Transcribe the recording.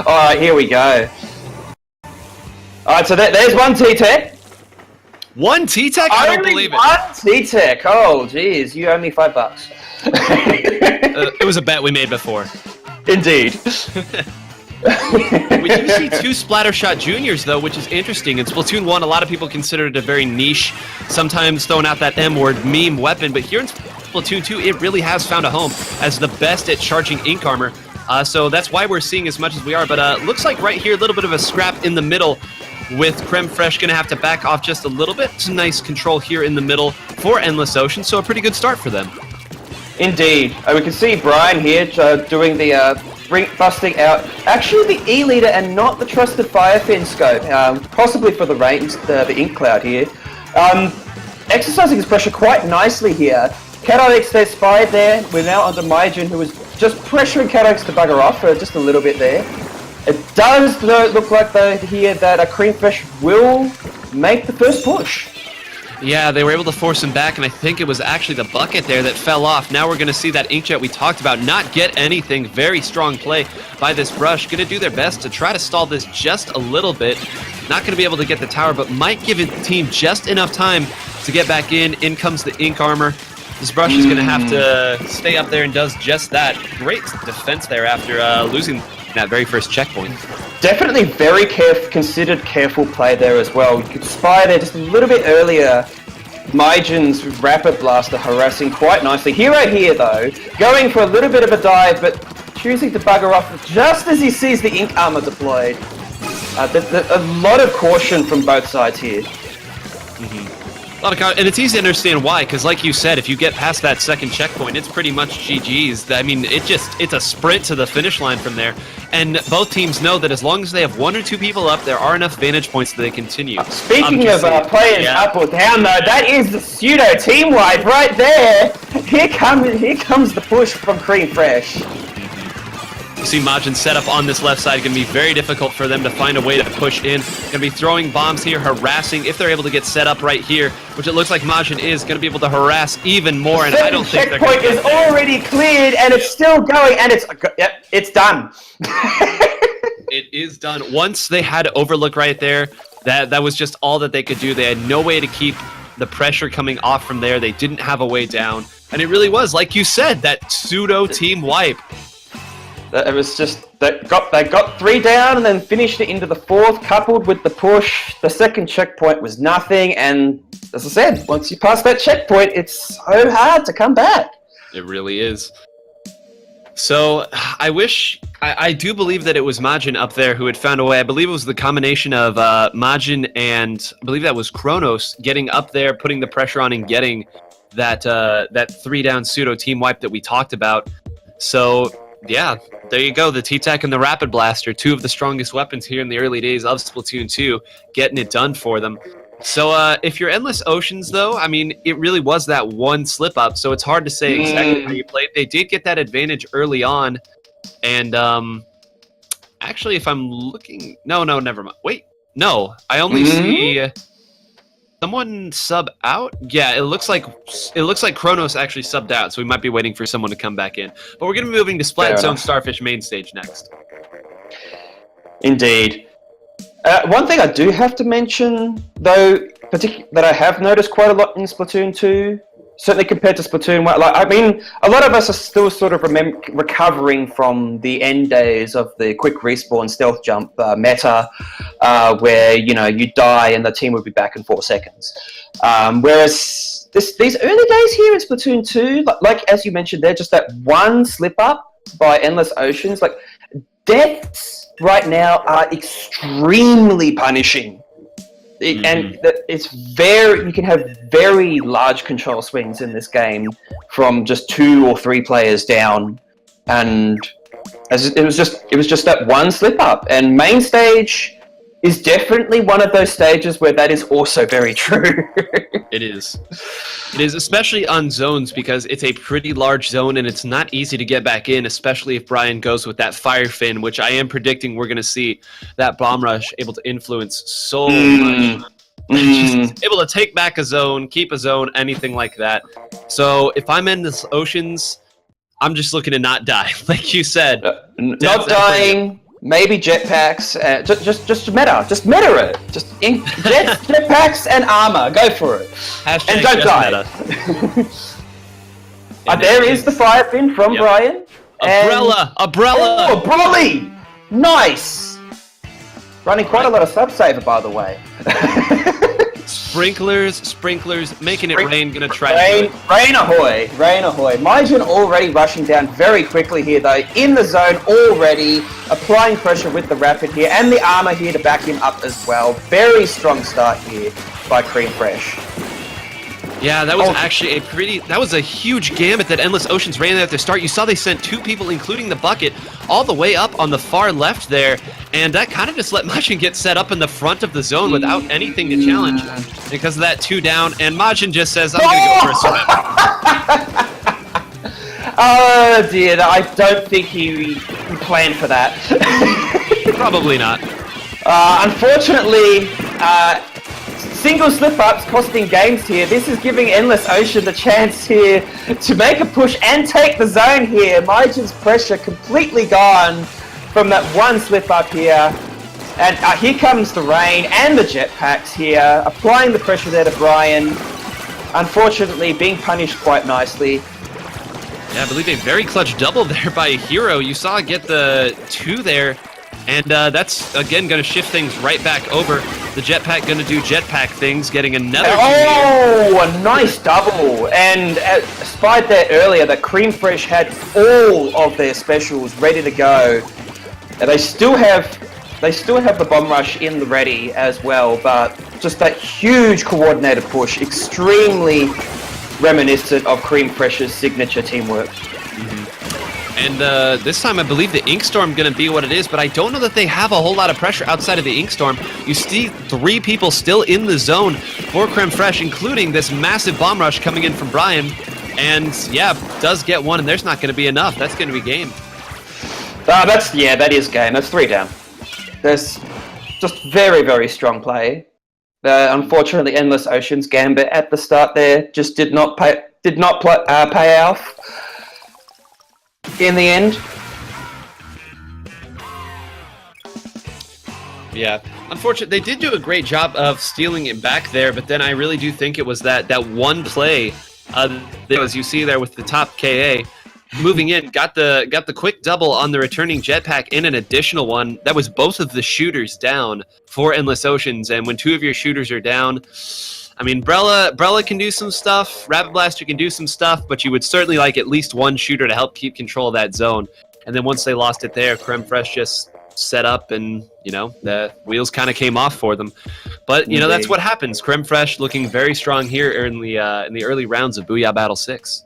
Alright, here we go. Alright, so there's one T-Tech. One T-Tech? I don't believe it. One T-Tech. Oh, jeez, you owe me $5. It was a bet we made before. Indeed. We do see two Splattershot Juniors, though, which is interesting. In Splatoon 1, a lot of people consider it a very niche, sometimes throwing out that M-word meme weapon, but here in Splatoon 2, it really has found a home as the best at charging ink armor. So that's why we're seeing as much as we are, but looks like right here, a little bit of a scrap in the middle with Crème Fresh going to have to back off just a little bit. Some nice control here in the middle for Endless Ocean, so a pretty good start for them. Indeed. We can see Brian here doing the busting out actually the E-leader and not the trusted Firefin scope, possibly for the range, the ink cloud here. Exercising his pressure quite nicely here. Catix, there's Spy there. We're now under Myjin, who is just pressuring Catix to bugger off for just a little bit there. It does look like though here that a Crème Fresh will make the first push. Yeah, they were able to force him back, and I think it was actually the bucket there that fell off. Now we're going to see that Inkjet we talked about not get anything. Very strong play by this Brush. Going to do their best to try to stall this just a little bit. Not going to be able to get the tower, but might give the team just enough time to get back in. In comes the Ink Armor. This Brush is going to have to stay up there and does just that. Great defense there after losing that very first checkpoint. Definitely very considered careful play there as well. You could spy there just a little bit earlier. Myjin's Rapid Blaster harassing quite nicely. Right here though, going for a little bit of a dive, but choosing to bugger off just as he sees the ink armor deployed. A lot of caution from both sides here. And it's easy to understand why, because like you said, if you get past that second checkpoint, it's pretty much GG's. I mean, it's a sprint to the finish line from there. And both teams know that as long as they have one or two people up, there are enough vantage points that they continue. Speaking of players up or down, though, that is the pseudo team wipe right there. Here comes the push from Crème Fresh. You see Majin set up on this left side. Going to be very difficult for them to find a way to push in. Going to be throwing bombs here, harassing. If they're able to get set up right here, which it looks like Majin is, going to be able to harass even more. And I don't think they're going to checkpoint is already cleared, and it's still going, and it's done. It is done. Once they had Overlook right there, that was just all that they could do. They had no way to keep the pressure coming off from there. They didn't have a way down. And it really was, like you said, that pseudo team wipe. It was just they got 3 down and then finished it into the 4th, coupled with the push. The second checkpoint was nothing, and as I said, once you pass that checkpoint, it's so hard to come back. It really is. So I do believe that it was Majin up there who had found a way. I believe it was the combination of Majin and I believe that was Kronos getting up there, putting the pressure on, and getting that 3-down pseudo team wipe that we talked about. So yeah, there you go. The T-Tac and the Rapid Blaster, 2 of the strongest weapons here in the early days of Splatoon 2, getting it done for them. So if you're Endless Oceans, though, I mean, it really was that one slip-up, so it's hard to say exactly how you played. They did get that advantage early on, and actually, if I'm looking... No, never mind. Wait, no, I only see... Someone sub out? Yeah, it looks like Kronos actually subbed out, so we might be waiting for someone to come back in. But we're going to be moving to Splat Zone Starfish main stage next. Indeed. One thing I do have to mention, though, that I have noticed quite a lot in Splatoon 2, certainly compared to Splatoon 1. Like, I mean, a lot of us are still sort of recovering from the end days of the quick respawn stealth jump meta, where, you know, you die and the team would be back in 4 seconds. Whereas these early days here in Splatoon 2, like as you mentioned there, just that one slip up by Endless Oceans, like, deaths right now are extremely punishing. And it's you can have very large control swings in this game from just 2 or 3 players down, and it was just that one slip up. And main stage is definitely one of those stages where that is also very true. It is, especially on zones, because it's a pretty large zone and it's not easy to get back in, especially if Brian goes with that Fire Fin, which I am predicting we're going to see that Bomb Rush able to influence so much. Just able to take back a zone, keep a zone, anything like that. So if I'm in this Oceans, I'm just looking to not die, like you said. Not dying, maybe jetpacks. Just meta it. Jetpacks and armor. Go for it. Hashtag And don't just die. meta. There is the fire fin from Brian. Umbrella! Umbrella! Oh, Broly! Nice! Running quite a lot of sub-saver, by the way. Sprinklers, making it rain, gonna try to do it. Rain ahoy, rain ahoy. Majin already rushing down very quickly here though, in the zone already, applying pressure with the rapid here, and the armor here to back him up as well. Very strong start here by Crème Fresh. Yeah, that was actually that was a huge gambit that Endless Oceans ran there at the start. You saw they sent 2 people, including the bucket, all the way up on the far left there, and that kind of just let Majin get set up in the front of the zone without anything to challenge because of that 2 down, and Majin just says, I'm gonna go for a swim. Oh dear, I don't think he planned for that. Probably not. Unfortunately, single slip-ups costing games here. This is giving Endless Ocean the chance here to make a push and take the zone here. Majin's pressure completely gone from that one slip-up here. And here comes the rain and the jetpacks here, applying the pressure there to Brian. Unfortunately, being punished quite nicely. Yeah, I believe a very clutch double there by a hero. You saw it get the 2 there. And that's, again, going to shift things right back over. The jetpack going to do jetpack things, getting another a nice double. And spied there earlier that Crème Fresh had all of their specials ready to go. And they still have the bomb rush in the ready as well, but just that huge coordinated push, extremely reminiscent of Crème Fresh's signature teamwork. And this time I believe the Inkstorm going to be what it is, but I don't know that they have a whole lot of pressure outside of the Inkstorm. You see 3 people still in the zone for Crème Fresh, including this massive bomb rush coming in from Brian. And yeah, does get 1, and there's not going to be enough. That's going to be game. That is game. That's 3 down. There's just very, very strong play. Unfortunately, Endless Ocean's gambit at the start there just did not pay off. In the end. Yeah, unfortunately, they did do a great job of stealing it back there, but then I really do think it was that one play, as you see there with the top KA, moving in, got the quick double on the returning jetpack in an additional one. That was both of the shooters down for Endless Oceans, and when 2 of your shooters are down, I mean, Brella can do some stuff, Rapid Blaster can do some stuff, but you would certainly like at least 1 shooter to help keep control of that zone. And then once they lost it there, Crème Fresh just set up and, you know, the wheels kind of came off for them. But, you know, that's what happens. Crème Fresh looking very strong here in the early rounds of Booyah Battle 6.